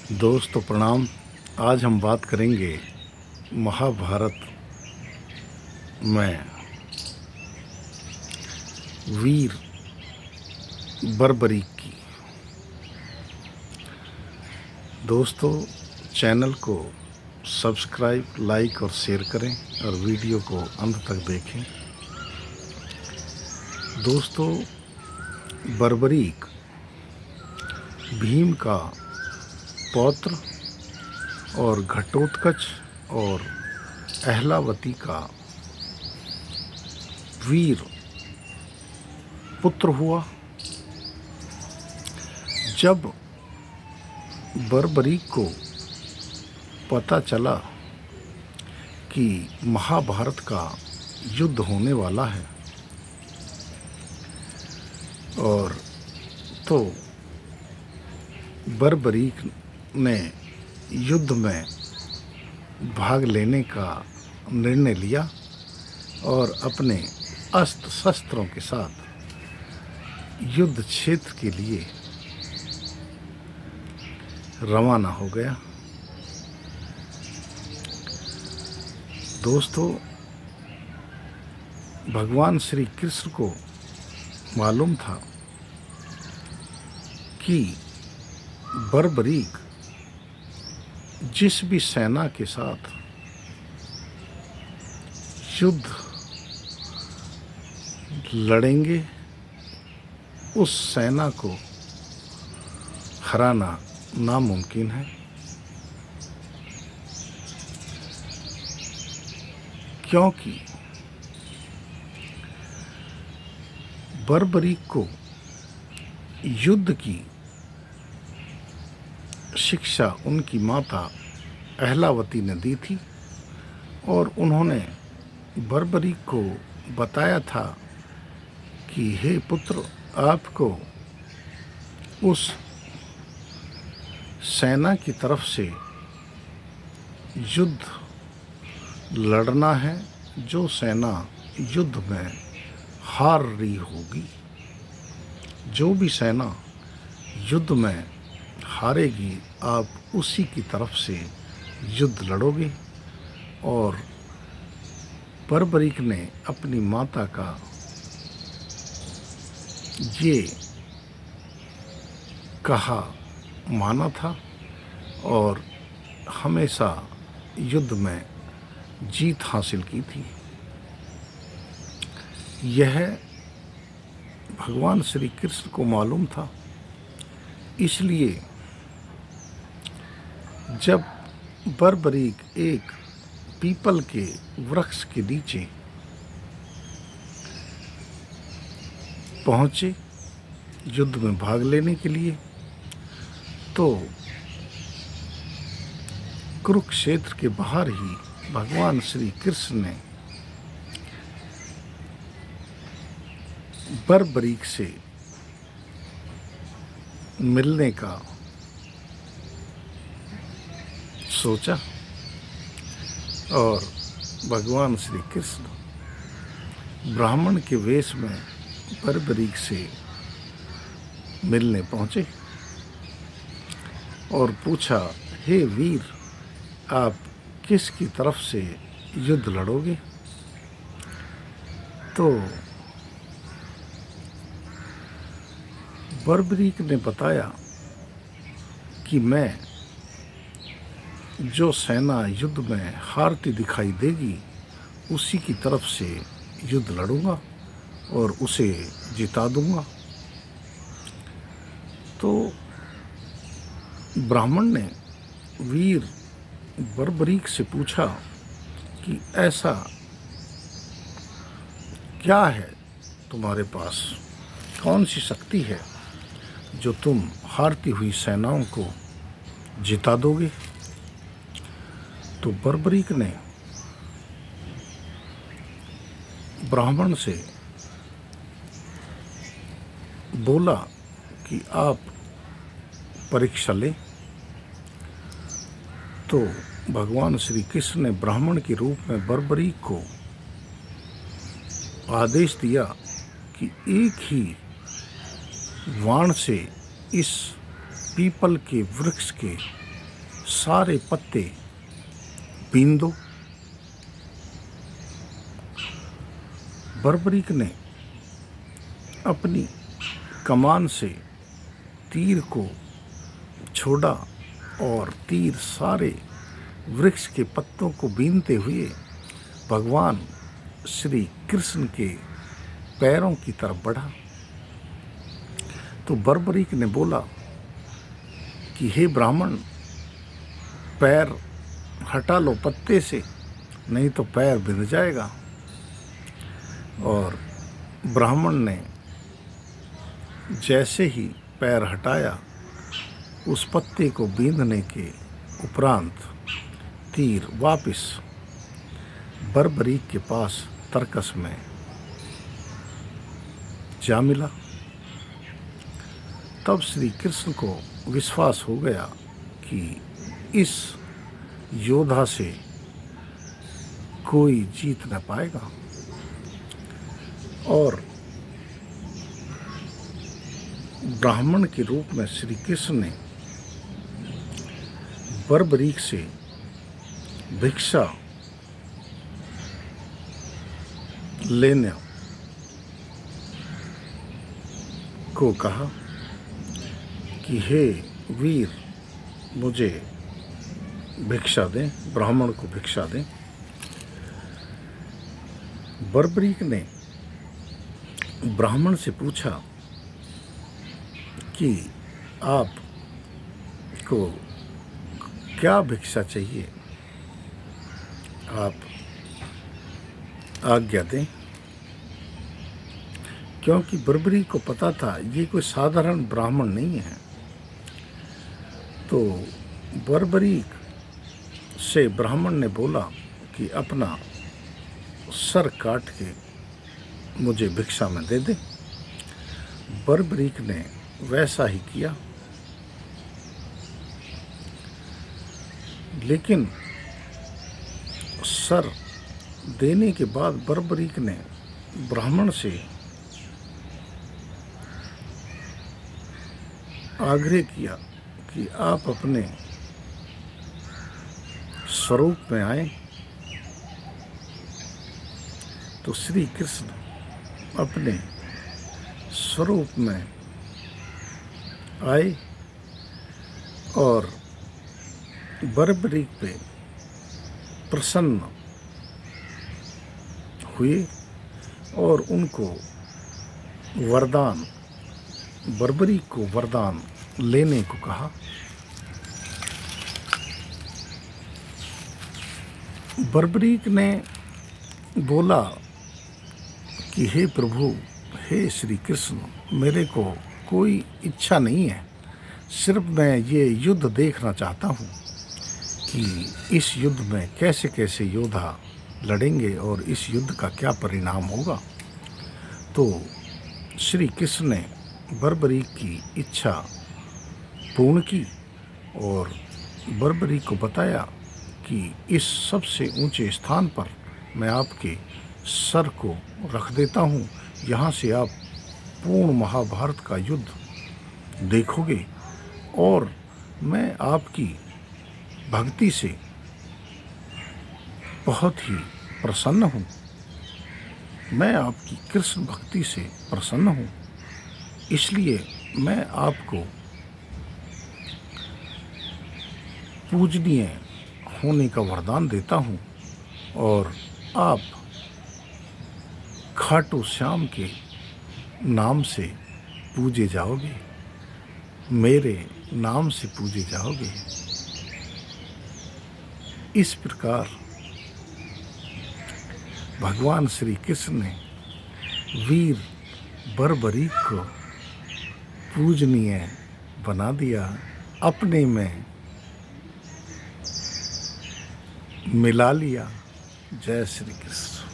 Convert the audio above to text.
दोस्तों प्रणाम। आज हम बात करेंगे महाभारत में वीर बर्बरीक की। दोस्तों चैनल को सब्सक्राइब, लाइक और शेयर करें और वीडियो को अंत तक देखें। दोस्तों बर्बरीक भीम का पौत्र और घटोत्कच और अहलावती का वीर पुत्र हुआ। जब बर्बरीक को पता चला कि महाभारत का युद्ध होने वाला है और तो बर्बरीक ने युद्ध में भाग लेने का निर्णय लिया और अपने अस्त्र शस्त्रों के साथ युद्ध क्षेत्र के लिए रवाना हो गया। दोस्तों भगवान श्री कृष्ण को मालूम था कि बर्बरीक जिस भी सेना के साथ युद्ध लड़ेंगे उस सेना को हराना नामुमकिन है, क्योंकि बर्बरीक को युद्ध की शिक्षा उनकी माता अहलावती ने दी थी और उन्होंने बर्बरीक को बताया था कि हे पुत्र, आपको उस सेना की तरफ से युद्ध लड़ना है जो सेना युद्ध में हार रही होगी। जो भी सेना युद्ध में हारेगी आप उसी की तरफ से युद्ध लड़ोगे। और बर्बरीक ने अपनी माता का ये कहा माना था और हमेशा युद्ध में जीत हासिल की थी। यह भगवान श्री कृष्ण को मालूम था, इसलिए जब बर्बरीक एक पीपल के वृक्ष के नीचे पहुंचे युद्ध में भाग लेने के लिए, तो कुरुक्षेत्र के बाहर ही भगवान श्री कृष्ण ने बर्बरीक से मिलने का सोचा और भगवान श्री कृष्ण ब्राह्मण के वेश में बर्बरीक से मिलने पहुंचे और पूछा, हे वीर, आप किसकी तरफ से युद्ध लड़ोगे? तो बर्बरीक ने बताया कि मैं जो सेना युद्ध में हारती दिखाई देगी उसी की तरफ से युद्ध लड़ूंगा और उसे जिता दूंगा। तो ब्राह्मण ने वीर बर्बरीक से पूछा कि ऐसा क्या है तुम्हारे पास, कौन सी शक्ति है जो तुम हारती हुई सेनाओं को जिता दोगे? तो बर्बरीक ने ब्राह्मण से बोला कि आप परीक्षा लें। तो भगवान श्री कृष्ण ने ब्राह्मण के रूप में बर्बरीक को आदेश दिया कि एक ही वाण से इस पीपल के वृक्ष के सारे पत्ते बीन दो। बर्बरीक ने अपनी कमान से तीर को छोड़ा और तीर सारे वृक्ष के पत्तों को बीनते हुए भगवान श्री कृष्ण के पैरों की तरफ बढ़ा। तो बर्बरीक ने बोला कि हे ब्राह्मण, पैर हटा लो पत्ते से, नहीं तो पैर बिंद जाएगा। और ब्राह्मण ने जैसे ही पैर हटाया, उस पत्ते को बींधने के उपरांत तीर वापस बर्बरीक के पास तरकस में जा मिला। तब श्री कृष्ण को विश्वास हो गया कि इस योद्धा से कोई जीत न पाएगा, और ब्राह्मण के रूप में श्री कृष्ण ने बर्बरीक से भिक्षा लेने को कहा कि हे वीर, मुझे भिक्षा दें, ब्राह्मण को भिक्षा दें। बर्बरीक ने ब्राह्मण से पूछा कि आपको क्या भिक्षा चाहिए, आप आज्ञा दें। क्योंकि बर्बरीक को पता था ये कोई साधारण ब्राह्मण नहीं है। तो बर्बरीक से ब्राह्मण ने बोला कि अपना सर काट के मुझे भिक्षा में दे दे। बर्बरीक ने वैसा ही किया, लेकिन सर देने के बाद बर्बरीक ने ब्राह्मण से आग्रह किया कि आप अपने स्वरूप में आए। तो श्री कृष्ण अपने स्वरूप में आए और बर्बरीक पे प्रसन्न हुए और उनको वरदान, बर्बरीक को वरदान लेने को कहा। बर्बरीक ने बोला कि हे प्रभु, हे श्री कृष्ण, मेरे को कोई इच्छा नहीं है, सिर्फ मैं ये युद्ध देखना चाहता हूँ कि इस युद्ध में कैसे कैसे योद्धा लड़ेंगे और इस युद्ध का क्या परिणाम होगा। तो श्री कृष्ण ने बर्बरीक की इच्छा पूर्ण की और बर्बरीक को बताया कि इस सबसे ऊंचे स्थान पर मैं आपके सर को रख देता हूँ, यहाँ से आप पूर्ण महाभारत का युद्ध देखोगे और मैं आपकी भक्ति से बहुत ही प्रसन्न हूँ, मैं आपकी कृष्ण भक्ति से प्रसन्न हूँ, इसलिए मैं आपको पूजनीय होने का वरदान देता हूँ और आप खाटू श्याम के नाम से पूजे जाओगे, मेरे नाम से पूजे जाओगे। इस प्रकार भगवान श्री कृष्ण ने वीर बर्बरीक को पूजनीय बना दिया, अपने में मिला लिया। जय श्री कृष्ण।